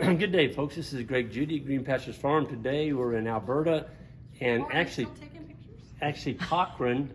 Good day, folks. This is Greg Judy at Green Pastures Farm. Today we're in Alberta, and actually Cochrane,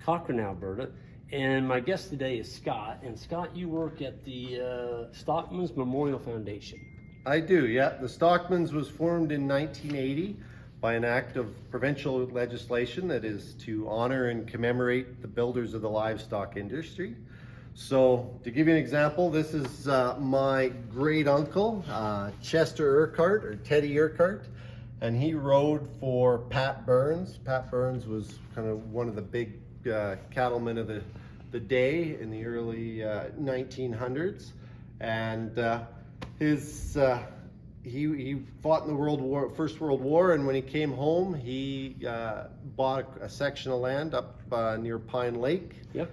Alberta. And my guest today is Scott. And Scott, you work at the Stockman's Memorial Foundation. I do, yeah. The Stockman's was formed in 1980 by an act of provincial legislation that is to honor and commemorate the builders of the livestock industry. So, to give you an example, this is my great uncle, Chester Urquhart, or Teddy Urquhart, and he rode for Pat Burns. Pat Burns was kind of one of the big cattlemen of the day in the early 1900s, and he fought in the First World War, and when he came home, he bought a section of land up near Pine Lake, Yep.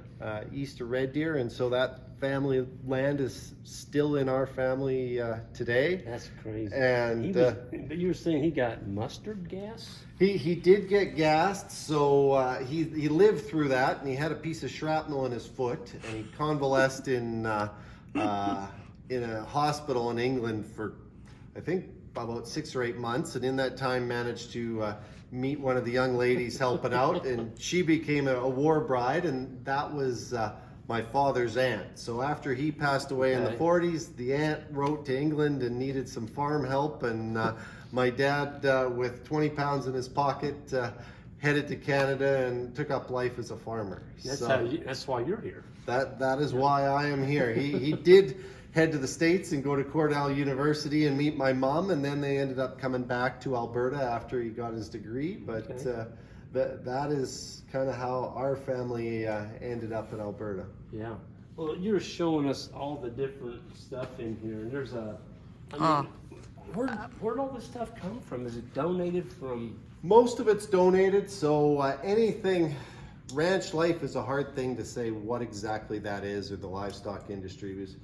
East of Red Deer, and so that family land is still in our family today. That's crazy. And but you were saying he got mustard gas? he did get gassed, so he lived through that, and he had a piece of shrapnel in his foot, and he convalesced in a hospital in England for, I think, about 6 or 8 months, and in that time managed to meet one of the young ladies helping out, and she became a war bride, and that was my father's aunt. So after he passed away in the 40s, the aunt wrote to England and needed some farm help, and my dad, with 20 pounds in his pocket, headed to Canada and took up life as a farmer. That's why you're here. That is why I am here. He did head to the States and go to Cornell University and meet my mom, and then they ended up coming back to Alberta after he got his degree. But that is kind of how our family ended up in Alberta. Yeah. Well, you're showing us all the different stuff in here, and there's where'd all this stuff come from? Is it donated from? Most of it's donated, so anything. Ranch life is a hard thing to say what exactly that is, or the livestock industry was.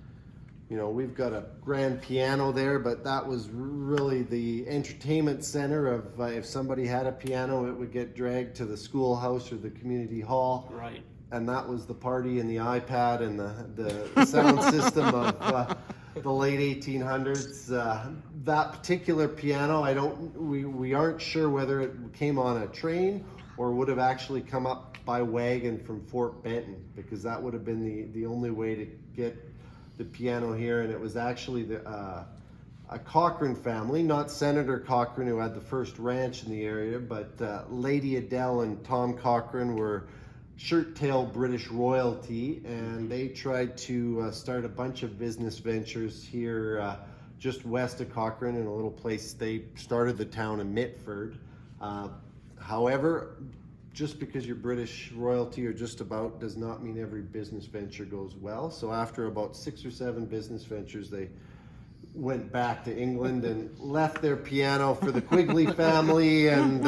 You know, we've got a grand piano there, but that was really the entertainment center of if somebody had a piano, it would get dragged to the schoolhouse or the community hall. Right. And that was the party and the iPad and the sound system of the late 1800s. That particular piano, we aren't sure whether it came on a train or would have actually come up by wagon from Fort Benton, because that would have been the only way to get the piano here. And it was actually a Cochrane family, not Senator Cochrane, who had the first ranch in the area, but Lady Adele and Tom Cochrane were shirt-tail British royalty, and they tried to start a bunch of business ventures here just west of Cochrane in a little place. They started the town of Mitford. However, just because you're British royalty or just about does not mean every business venture goes well. So after about 6 or 7 business ventures, they went back to England and left their piano for the Quigley family, and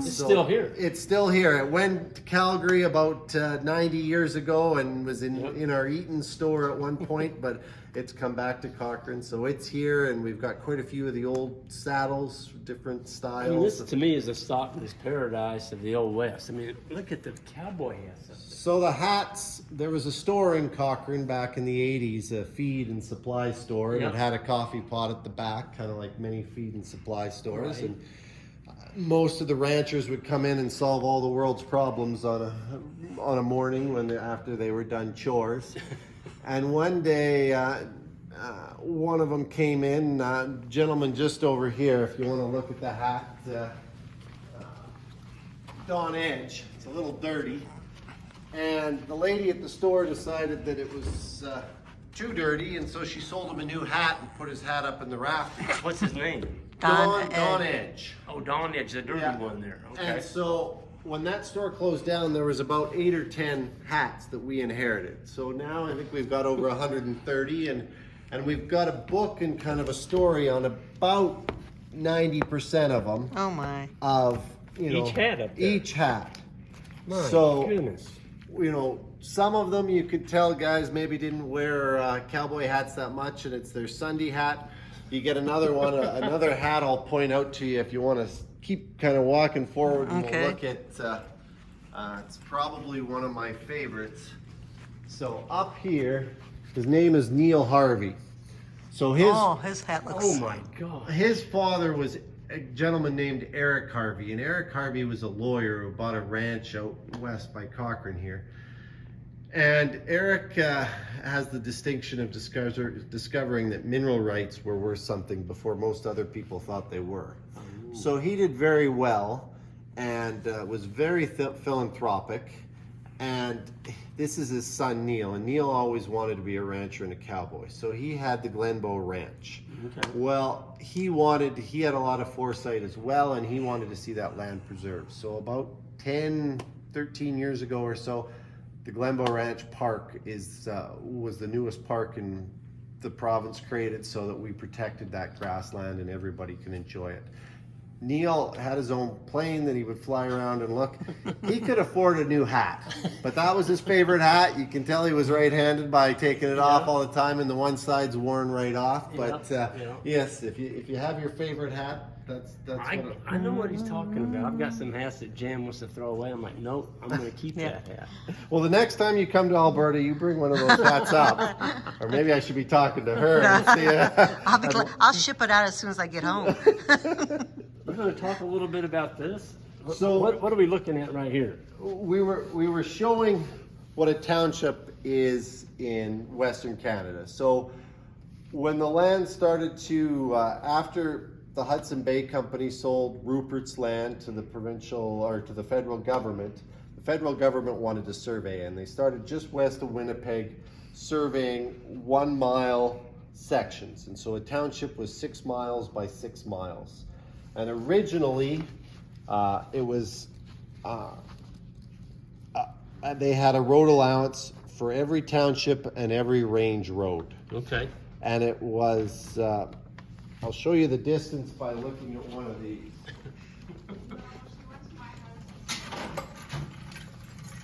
it's still here. It's still here. It went to Calgary about 90 years ago and was in our Eaton store at one point, but it's come back to Cochrane, so it's here, and we've got quite a few of the old saddles, different styles. I mean, this to me is a Stockman's paradise of the Old West. I mean, look at the cowboy hats up there. So the hats, there was a store in Cochrane back in the 80s, a feed and supply store, and it had a coffee pot at the back, kind of like many feed and supply stores. Right. And most of the ranchers would come in and solve all the world's problems on a morning after they were done chores. And one day, one of them came in, gentleman just over here, if you want to look at the hat, Don Edge. It's a little dirty. And the lady at the store decided that it was too dirty, and so she sold him a new hat and put his hat up in the rafters. What's his name? Don Edge. Oh, Don Edge, the dirty one there. Okay. And so when that store closed down, there was about 8 or 10 hats that we inherited. So now I think we've got over 130, and we've got a book and kind of a story on about 90% of them. Oh my! Of each hat up there. Each hat. My goodness. Some of them you could tell guys maybe didn't wear cowboy hats that much, and it's their Sunday hat. You get another one, another hat I'll point out to you if you want to keep kind of walking forward, and we'll look at, it's probably one of my favorites. So up here, his name is Neil Harvey. So his his hat looks. Oh my God. his father was a gentleman named Eric Harvey, and Eric Harvey was a lawyer who bought a ranch out west by Cochrane here. And Eric has the distinction of discovering that mineral rights were worth something before most other people thought they were. So he did very well and was very philanthropic. And this is his son Neil, and Neil always wanted to be a rancher and a cowboy. So he had the Glenbow Ranch. Okay. Well, he had a lot of foresight as well, and he wanted to see that land preserved. So about 10, 13 years ago or so, the Glenbow Ranch Park was the newest park in the province created so that we protected that grassland and everybody can enjoy it. Neil had his own plane that he would fly around and look. He could afford a new hat, but that was his favorite hat. You can tell he was right-handed by taking it off all the time, and the one side's worn right off. But yes, if you have your favorite hat, that's I know what he's talking about. I've got some hats that Jan wants to throw away. I'm like, nope, I'm going to keep that hat. Well, the next time you come to Alberta, you bring one of those hats up, or maybe I should be talking to her. And see, I'll ship it out as soon as I get home. We're going to talk a little bit about this. So what are we looking at right here? we were showing what a township is in Western Canada. So when the land started to after the Hudson Bay Company sold Rupert's land to the provincial or to the federal government, the federal government wanted to survey, and they started just west of Winnipeg surveying 1 mile sections. And so a township was 6 miles by 6 miles. And originally, it was, they had a road allowance for every township and every range road. Okay. And it was, I'll show you the distance by looking at one of these.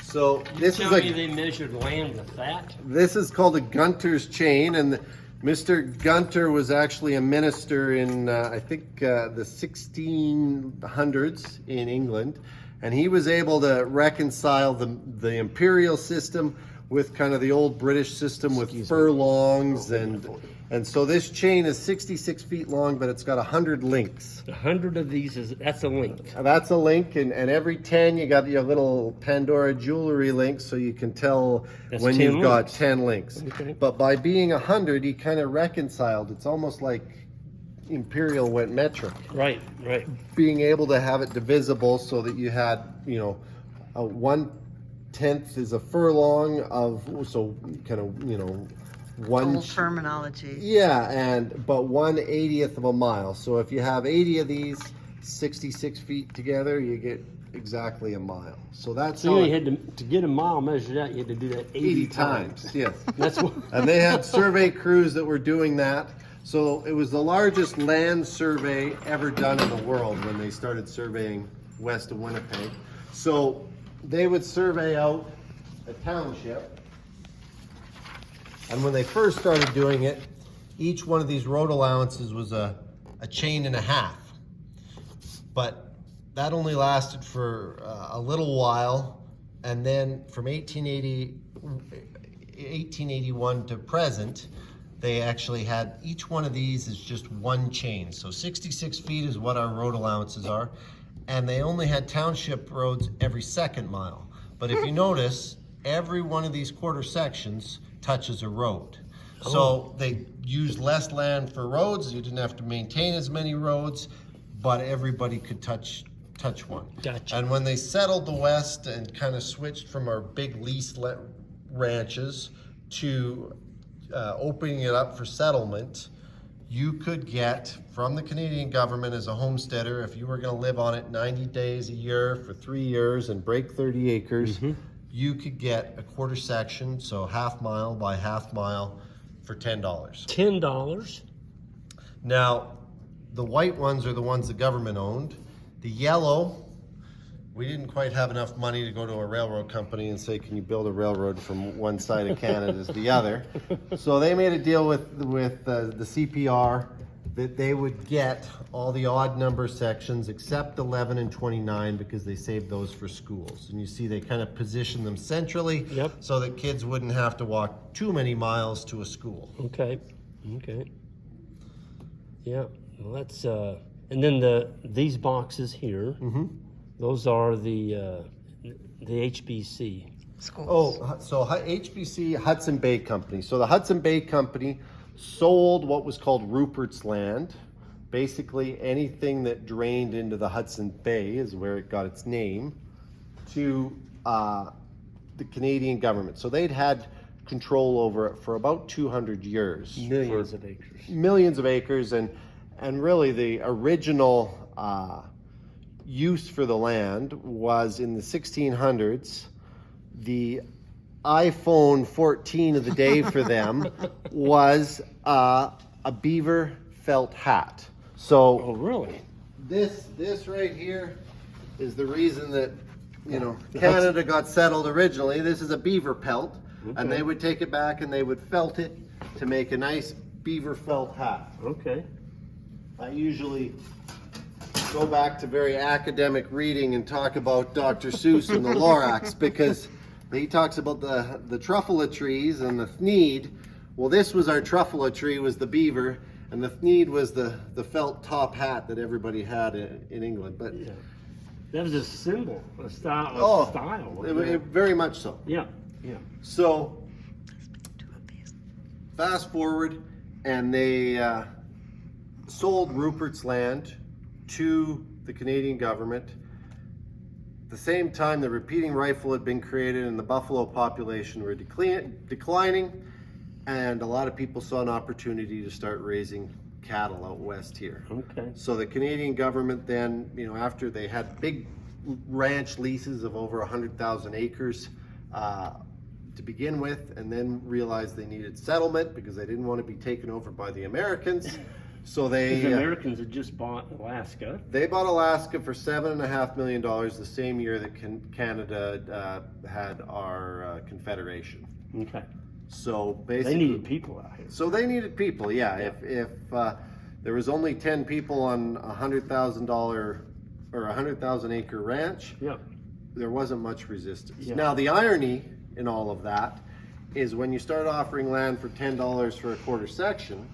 So this is they measured land with that? This is called a Gunters Chain, and Mr. Gunter was actually a minister in, I think, the 1600s in England, and he was able to reconcile the imperial system with kind of the old British system with furlongs, and so this chain is 66 feet long, but it's got 100 links. 100 of these that's a link. That's a link, and every 10 you got your little Pandora jewelry link, so you can tell when you've got 10 links. Okay. But by being 100, he kind of reconciled. It's almost like imperial went metric. Right. Being able to have it divisible so that you had, a 1/10 is a furlong of, so kind of, one Old terminology. Yeah, but 1/80th of a mile. So if you have 80 of these 66 feet together, you get exactly a mile. So that's So you had to get a mile measured out, you had to do that 80 times. Yes. That's what. And they had survey crews that were doing that. So it was the largest land survey ever done in the world when they started surveying west of Winnipeg. So they would survey out a township. And when they first started doing it, each one of these road allowances was a chain and a half. But that only lasted for a little while. And then from 1881 to present, they actually had each one of these is just one chain. So 66 feet is what our road allowances are. And they only had township roads every 2nd mile. But if you notice, every one of these quarter sections touches a road. So they used less land for roads. You didn't have to maintain as many roads, but everybody could touch one. Gotcha. And when they settled the West and kind of switched from our big lease ranches to opening it up for settlement, you could get from the Canadian government as a homesteader, if you were going to live on it 90 days a year for 3 years and break 30 acres, you could get a quarter section, so 1/2 mile by 1/2 mile for $10. $10. Now, the white ones are the ones the government owned. The yellow, we didn't quite have enough money to go to a railroad company and say, can you build a railroad from one side of Canada to the other? So they made a deal with the CPR that they would get all the odd number sections except 11 and 29 because they saved those for schools. And you see they kind of position them centrally so that kids wouldn't have to walk too many miles to a school. Okay. Yeah, well, that's and then these boxes here, those are the HBC. Schools. Oh, so HBC Hudson Bay Company. So the Hudson Bay Company sold what was called Rupert's Land. Basically, anything that drained into the Hudson Bay is where it got its name, to the Canadian government. So they'd had control over it for about 200 years. Millions of acres. Millions of acres, and really the original use for the land was in the 1600s. The iPhone 14 of the day for them was a beaver felt hat. So Oh, really? this right here is the reason that Canada got settled originally. This is a beaver pelt, and they would take it back and they would felt it to make a nice beaver felt hat. Okay. I usually go back to very academic reading and talk about Dr. Seuss and the Lorax, because he talks about the truffula trees and the thneed. Well, this was our truffula tree, was the beaver, and the thneed was the felt top hat that everybody had in England. But Yeah. That was a symbol, a style. very much so. Yeah, yeah. So fast forward, and they sold Rupert's Land to the Canadian government. At the same time, the repeating rifle had been created and the buffalo population were declining, and a lot of people saw an opportunity to start raising cattle out west here. Okay. So the Canadian government then, after they had big ranch leases of over 100,000 acres to begin with, and then realized they needed settlement because they didn't want to be taken over by the Americans. So the Americans had just bought Alaska. they bought Alaska for $7.5 million the same year that Canada had our Confederation. Okay. So They basically, needed people out here. So they needed people, yeah. If there was only 10 people on $100,000 or 100,000 acre ranch, Yeah. there wasn't much resistance. Yeah. Now the irony in all of that is when you start offering land for $10 for a quarter section,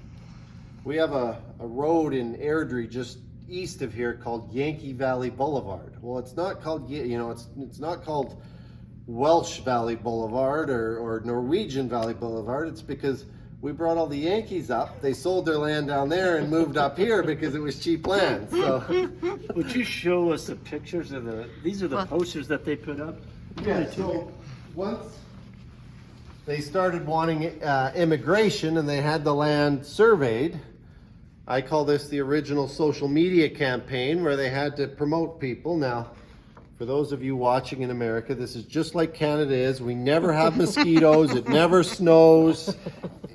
we have a road in Airdrie just east of here called Yankee Valley Boulevard. Well, it's not called, it's not called Welsh Valley Boulevard or Norwegian Valley Boulevard. It's because we brought all the Yankees up. They sold their land down there and moved up here because it was cheap land. So, Would you show us the pictures of these are the posters that they put up? yeah, so once they started wanting immigration and they had the land surveyed, I call this the original social media campaign, where they had to promote people. Now, for those of you watching in America, this is just like Canada is. We never have mosquitoes. It never snows.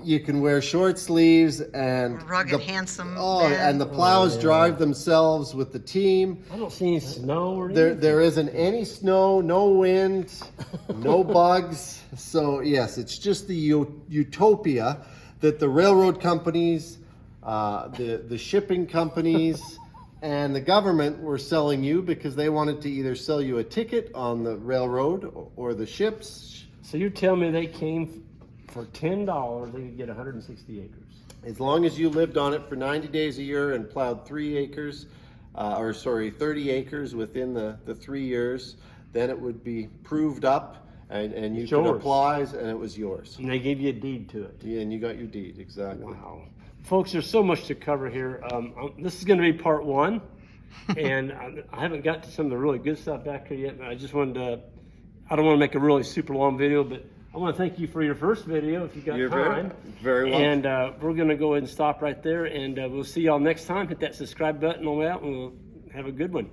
You can wear short sleeves and Rugged, handsome Oh, man. and the plows drive themselves with the team. I don't see any snow or anything. There isn't any snow, no wind, no bugs. So yes, it's just the utopia that the railroad companies, the shipping companies, and the government were selling you because they wanted to either sell you a ticket on the railroad or the ships. So you're telling me they came for $10, they could get 160 acres. As long as you lived on it for 90 days a year and plowed 30 acres within the 3 years, then it would be proved up and you could apply and it was yours. And they gave you a deed to it. Yeah, and you got your deed, exactly. Wow. Folks, there's so much to cover here. This is going to be part one, and I haven't got to some of the really good stuff back here yet. But I just wanted to, I don't want to make a really super long video, but I want to thank you for your first video if you got time. Very well. And we're going to go ahead and stop right there, and we'll see y'all next time. Hit that subscribe button on that, and we'll have a good one.